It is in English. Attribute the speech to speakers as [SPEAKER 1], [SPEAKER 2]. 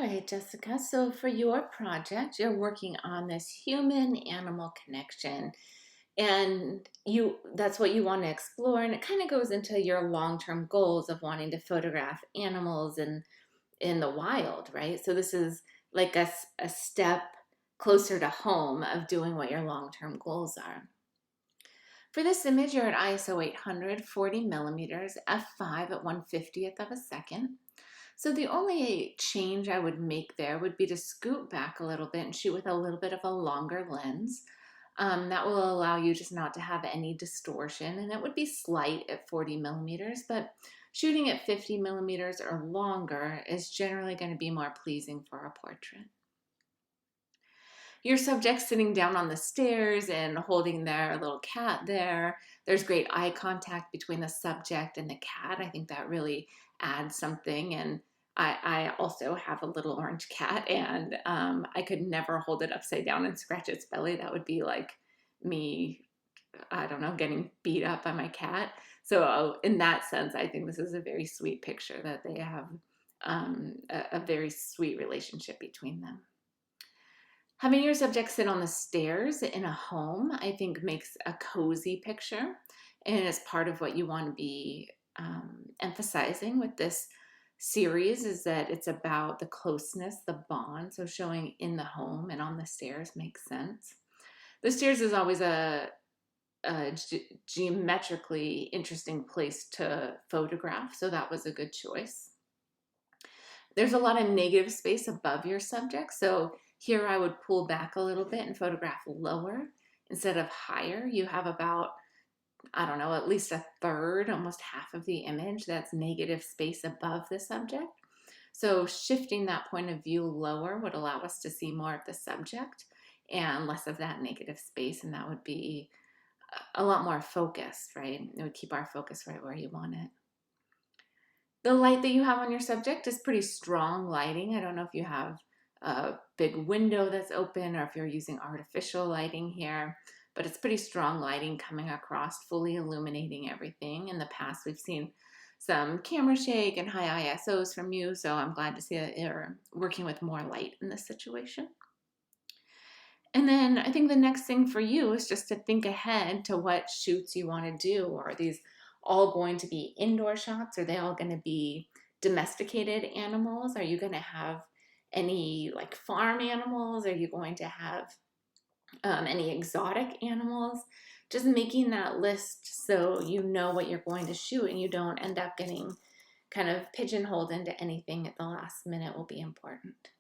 [SPEAKER 1] All right, Jessica. So for your project, you're working on this human-animal connection, and you that's what you want to explore, and it kind of goes into your long-term goals of wanting to photograph animals in the wild, right? So this is like a step closer to home of doing what your long-term goals are. For this image, you're at ISO 800, 40 millimeters, f5 at 1/50th of a second. So the only change I would make there would be to scoot back a little bit and shoot with a little bit of a longer lens. That will allow you just not to have any distortion, and it would be slight at 40 millimeters, but shooting at 50 millimeters or longer is generally going to be more pleasing for a portrait. Your subject sitting down on the stairs and holding their little cat there. There's great eye contact between the subject and the cat. I think that really adds something. And I also have a little orange cat, and I could never hold it upside down and scratch its belly. That would be like me, I don't know, getting beat up by my cat. So, in that sense, I think this is a very sweet picture that they have a very sweet relationship between them. Having your subject sit on the stairs in a home, I think, makes a cozy picture, and it's part of what you want to be emphasizing with this series is that it's about the closeness, the bond. So showing in the home and on the stairs makes sense. The stairs is always a geometrically interesting place to photograph, so that was a good choice. There's a lot of negative space above your subject, so here I would pull back a little bit and photograph lower instead of higher. You have about, I don't know, at least a third, almost half of the image that's negative space above the subject. So shifting that point of view lower would allow us to see more of the subject and less of that negative space, and that would be a lot more focused, right? It would keep our focus right where you want it. The light that you have on your subject is pretty strong lighting. I don't know if you have a big window that's open or if you're using artificial lighting here, but it's pretty strong lighting coming across, fully illuminating everything. In the past, we've seen some camera shake and high ISOs from you, so I'm glad to see that you're working with more light in this situation. And then I think the next thing for you is just to think ahead to what shoots you want to do. Are these all going to be indoor shots? Are they all going to be domesticated animals? Are you going to have any like farm animals? Are you going to have any exotic animals? Just making that list so you know what you're going to shoot and you don't end up getting kind of pigeonholed into anything at the last minute will be important.